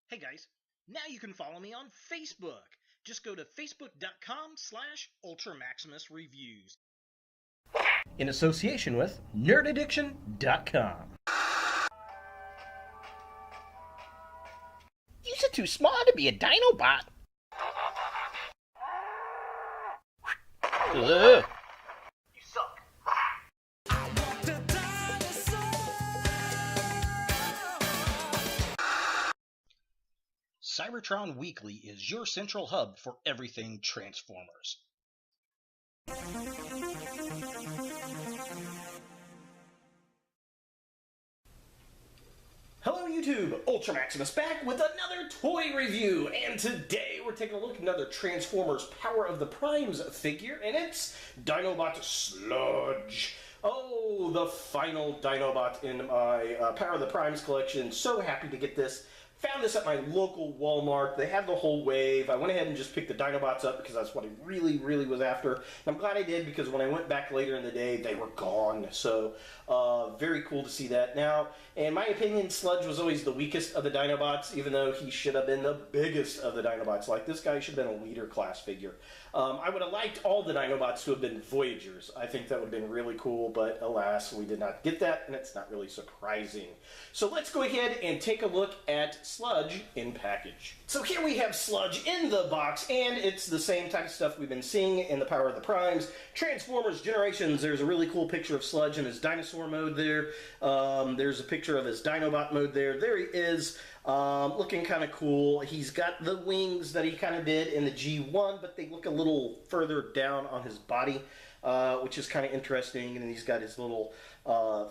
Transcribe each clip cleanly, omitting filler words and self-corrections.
Hey guys, now you can follow me on Facebook. Just go to facebook.com/UltraMaximusReviews. In association with nerdaddiction.com. You're too small to be a Dinobot. Ugh. You suck. Cybertron Weekly is your central hub for everything Transformers. Hello YouTube, Ultra Maximus back with another toy review, and today we're taking a look at another Transformers Power of the Primes figure, and it's Dinobot Sludge. Oh, the final Dinobot in my Power of the Primes collection. So happy to get this. Found this at my local Walmart. They had the whole wave. I went ahead and just picked the Dinobots up because that's what I really was after. And I'm glad I did, because when I went back later in the day, they were gone. So, very cool to see that. Now, in my opinion, Sludge was always the weakest of the Dinobots, even though he should have been the biggest of the Dinobots. Like, this guy should have been a leader class figure. I would have liked all the Dinobots to have been Voyagers. I think that would have been really cool, but alas, we did not get that, and it's not really surprising. So let's go ahead and take a look at Sludge in package. So here we have Sludge in the box, and it's the same type of stuff we've been seeing in the Power of the Primes. Transformers Generations, there's a really cool picture of Sludge in his dinosaur mode there. There's a picture of his Dinobot mode there. There he is, looking kind of cool. He's got the wings that he kind of did in the G1, but they look a little further down on his body, which is kind of interesting. And he's got his little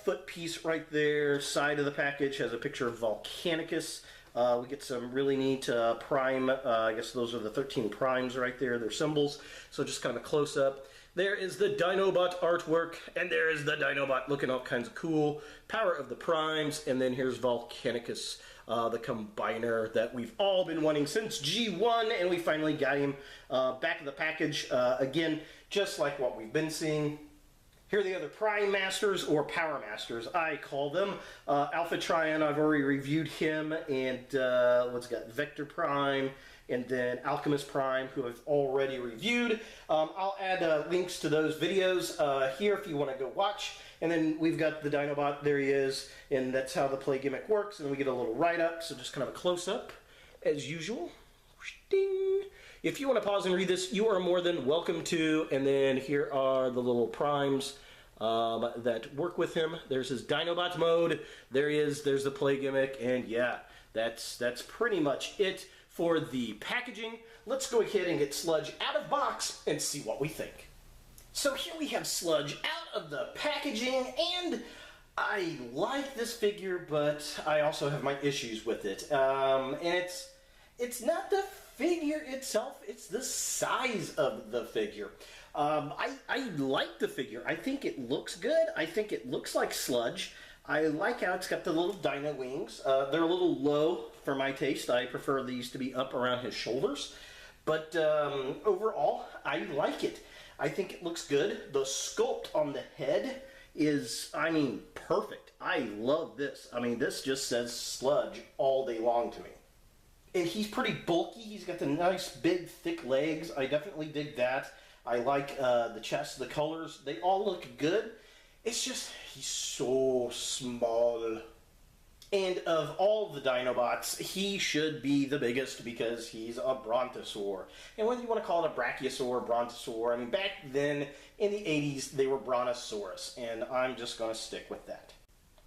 foot piece right there. Side of the package has a picture of Volcanicus. We get some really neat prime, I guess those are the 13 primes right there, their symbols. So just kind of a close-up. There is the Dinobot artwork, and there is the Dinobot looking all kinds of cool. Power of the Primes, and then here's Volcanicus, the combiner that we've all been wanting since G1, and we finally got him back in the package. Again, just like what we've been seeing. Here are the other Prime Masters, or Power Masters, I call them. Alpha Trion, I've already reviewed him, and what's got Vector Prime, and then Alchemist Prime, who I've already reviewed. I'll add links to those videos here if you want to go watch. And then we've got the Dinobot, there he is, and that's how the play gimmick works. And we get a little write-up, so just kind of a close-up, as usual. Ding. If you want to pause and read this, you are more than welcome to. And then here are the little primes that work with him. There's his Dinobot mode. There he is. There's the play gimmick. And yeah, that's pretty much it for the packaging. Let's go ahead and get Sludge out of box and see what we think. So here we have Sludge out of the packaging, and I like this figure, but I also have my issues with it. And it's not the figure itself, it's the size of the figure. I like the figure. I think it looks good. I think it looks like Sludge. I like how it's got the little dino wings. They're a little low for my taste. I prefer these to be up around his shoulders. But overall, I like it. I think it looks good. The sculpt on the head is, I mean, perfect. I love this. I mean, this just says Sludge all day long to me. And he's pretty bulky. He's got the nice, big, thick legs. I definitely dig that. I like the chest, the colors. They all look good. It's just, he's so small. And of all the Dinobots, he should be the biggest because he's a Brontosaur. And whether you want to call it a Brachiosaur, Brontosaur, I mean, back then, in the 80s, they were Brontosaurus. And I'm just going to stick with that.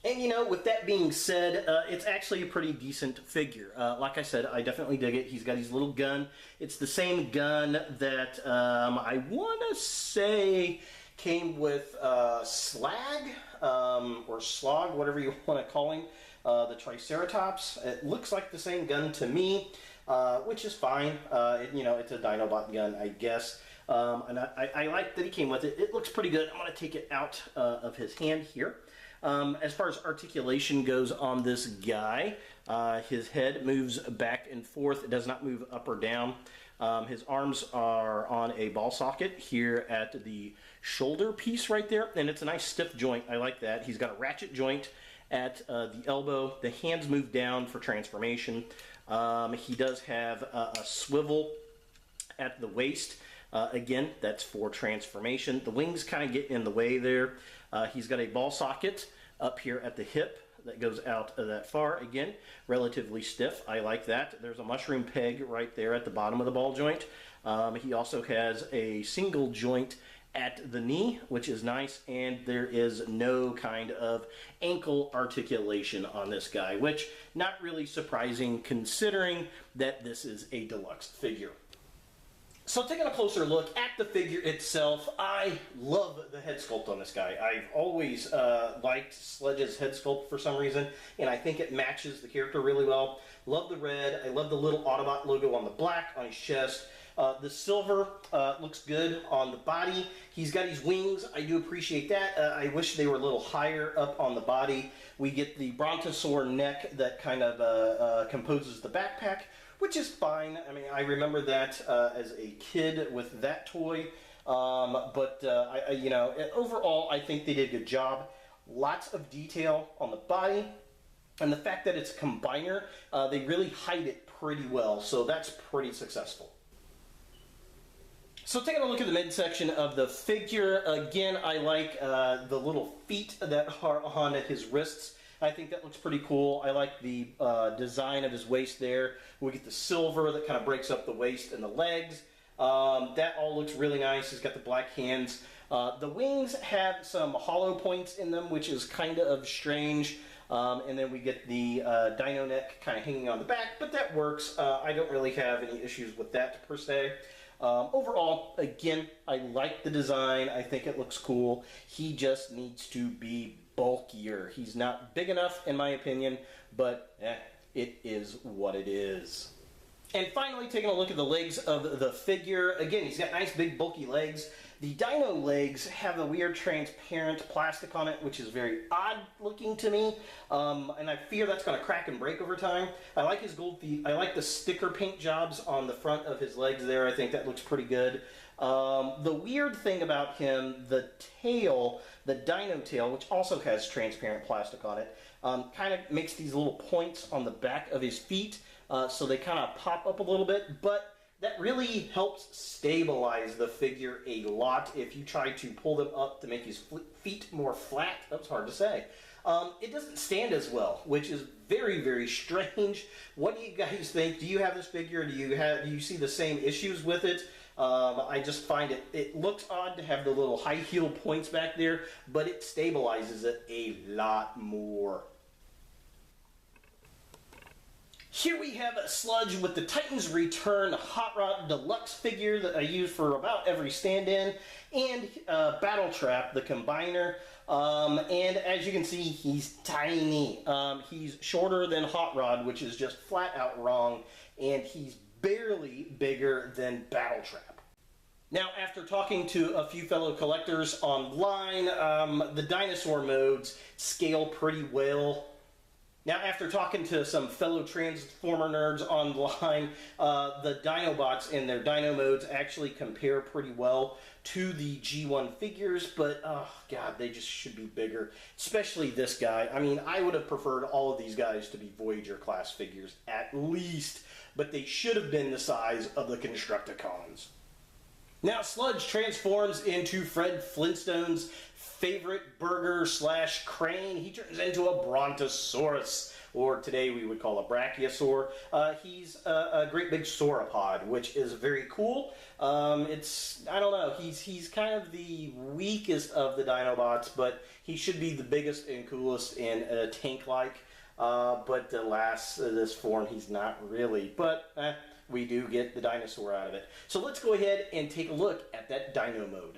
And, you know, with that being said, it's actually a pretty decent figure. Like I said, I definitely dig it. He's got his little gun. It's the same gun that I want to say came with Slag, or Slog, whatever you want to call him, the Triceratops. It looks like the same gun to me, which is fine. You know, it's a Dinobot gun, I guess. And I like that he came with it. It looks pretty good. I'm going to take it out of his hand here. As far as articulation goes on this guy, his head moves back and forth. It does not move up or down. His arms are on a ball socket here at the shoulder piece right there, and it's a nice stiff joint. I like that. He's got a ratchet joint at the elbow. The hands move down for transformation. He does have a swivel at the waist. Again, that's for transformation. The wings kind of get in the way there. He's got a ball socket up here at the hip that goes out that far. Again, relatively stiff. I like that. There's a mushroom peg right there at the bottom of the ball joint. He also has a single joint at the knee, which is nice, and there is no kind of ankle articulation on this guy, which not really surprising considering that this is a deluxe figure. So taking a closer look at the figure itself, I love the head sculpt on this guy. I've always liked Sludge's head sculpt for some reason, and I think it matches the character really well. Love the red. I love the little Autobot logo on the black on his chest. The silver looks good on the body. He's got his wings. I do appreciate that. I wish they were a little higher up on the body. We get the brontosaur neck that kind of composes the backpack, which is fine. I mean, I remember that as a kid with that toy. Overall, I think they did a good job. Lots of detail on the body. And the fact that it's a combiner, they really hide it pretty well. So that's pretty successful. So taking a look at the midsection of the figure, again, I like the little feet that are on his wrists. I think that looks pretty cool. I like the design of his waist there. We get the silver that kind of breaks up the waist and the legs. That all looks really nice. He's got the black hands. The wings have some hollow points in them, which is kind of strange. And then we get the dino neck kind of hanging on the back, but that works. I don't really have any issues with that per se. Overall, again, I like the design. I think it looks cool. He just needs to be bulkier. He's not big enough, in my opinion, but it is what it is. And finally, taking a look at the legs of the figure. Again, he's got nice, big, bulky legs. The dino legs have a weird transparent plastic on it, which is very odd looking to me. And I fear that's going to crack and break over time. I like his gold feet. I like the sticker paint jobs on the front of his legs there. I think that looks pretty good. The weird thing about him, the tail, the dino tail, which also has transparent plastic on it, kind of makes these little points on the back of his feet, so they kind of pop up a little bit, but that really helps stabilize the figure a lot if you try to pull them up to make his feet more flat. That was hard to say. It doesn't stand as well, which is very, very strange. What do you guys think? Do you have this figure? Do you see the same issues with it? I just find it looks odd to have the little high heel points back there, but it stabilizes it a lot more. Here we have a Sludge with the Titans Return Hot Rod Deluxe figure that I use for about every stand-in, and Battle Trap, the combiner. And as you can see, he's tiny. He's shorter than Hot Rod, which is just flat out wrong, and he's barely bigger than Battle Trap. Now, after talking to a few fellow collectors online, the dinosaur modes scale pretty well. Now, after talking to some fellow Transformer nerds online, the Dinobots in their Dino modes actually compare pretty well to the G1 figures, but, oh, God, they just should be bigger, especially this guy. I mean, I would have preferred all of these guys to be Voyager-class figures, at least, but they should have been the size of the Constructicons. Now, Sludge transforms into Fred Flintstone's favorite burger / crane. He turns into a Brontosaurus, or today we would call a Brachiosaur. He's a great big sauropod, which is very cool. I don't know, he's kind of the weakest of the Dinobots, but he should be the biggest and coolest in a tank-like. But alas, this form he's not really. But we do get the dinosaur out of it. So let's go ahead and take a look at that Dino Mode.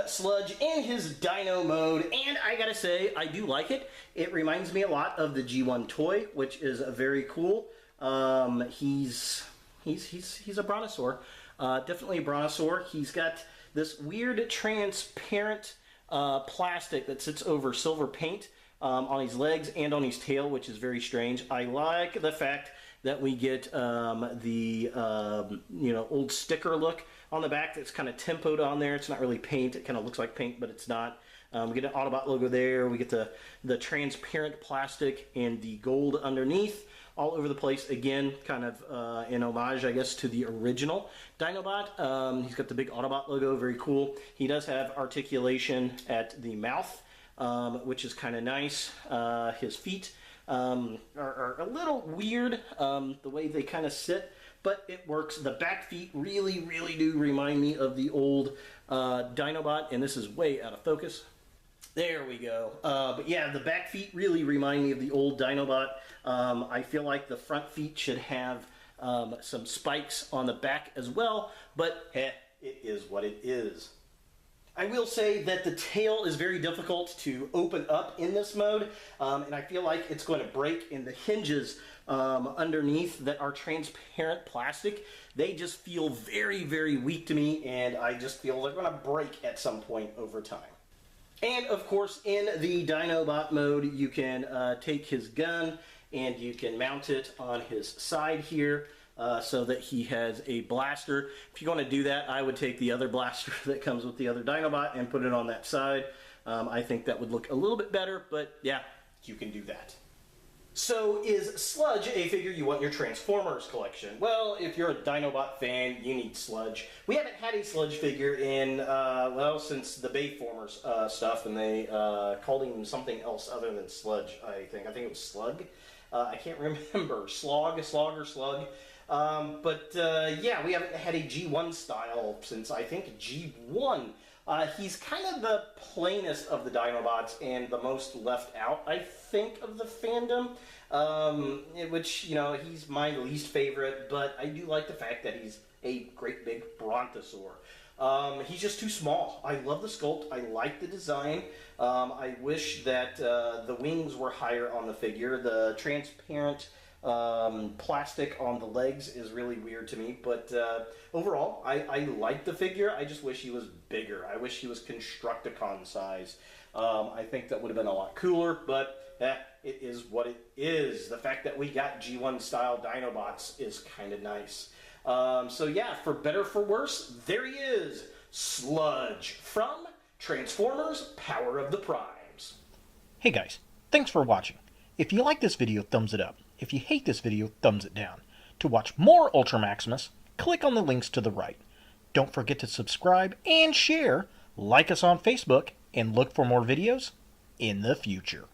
Sludge in his Dino Mode, and I gotta say, I do like it. It reminds me a lot of the G1 toy, which is very cool. He's a brontosaur, definitely a brontosaur. He's got this weird transparent plastic that sits over silver paint on his legs and on his tail, which is very strange. I like the fact that we get the old sticker look on the back that's kind of tempoed on there. It's not really paint. It kind of looks like paint, but it's not. We get an Autobot logo there. We get the transparent plastic and the gold underneath all over the place. Again, kind of in homage, I guess, to the original Dinobot. He's got the big Autobot logo. Very cool. He does have articulation at the mouth, which is kind of nice. His feet are a little weird, the way they kind of sit, but it works. The back feet really, really do remind me of the old Dinobot, and this is way out of focus. There we go. But yeah, the back feet really remind me of the old Dinobot. I feel like the front feet should have some spikes on the back as well, but it is what it is. I will say that the tail is very difficult to open up in this mode, and I feel like it's going to break in the hinges underneath that are transparent plastic. They just feel very, very weak to me, and I just feel they're going to break at some point over time. And of course, in the Dinobot mode, you can take his gun and you can mount it on his side here so that he has a blaster. If you're going to do that, I would take the other blaster that comes with the other Dinobot and put it on that side. I think that would look a little bit better, but yeah, you can do that. So is Sludge a figure you want in your Transformers collection? Well, if you're a Dinobot fan, you need Sludge. We haven't had a Sludge figure in, since the Bayformers stuff, and they called him something else other than Sludge, I think. I think it was Slug. I can't remember. Slog. Yeah, we haven't had a G1 style since, I think, G1. He's kind of the plainest of the Dinobots and the most left out, I think, of the fandom, which, he's my least favorite, but I do like the fact that he's a great big brontosaur. He's just too small. I love the sculpt. I like the design. I wish that the wings were higher on the figure. The transparent plastic on the legs is really weird to me, but overall, I like the figure. I just wish he was bigger. I wish he was Constructicon size. I think that would have been a lot cooler, but it is what it is. The fact that we got G1 style Dinobots is kind of nice. So yeah, for better for worse, there he is, Sludge from Transformers Power of the Primes. Hey guys, thanks for watching. If you like this video, thumbs it up. If you hate this video, thumbs it down. To watch more Ultra Maximus, click on the links to the right. Don't forget to subscribe and share, like us on Facebook, and look for more videos in the future.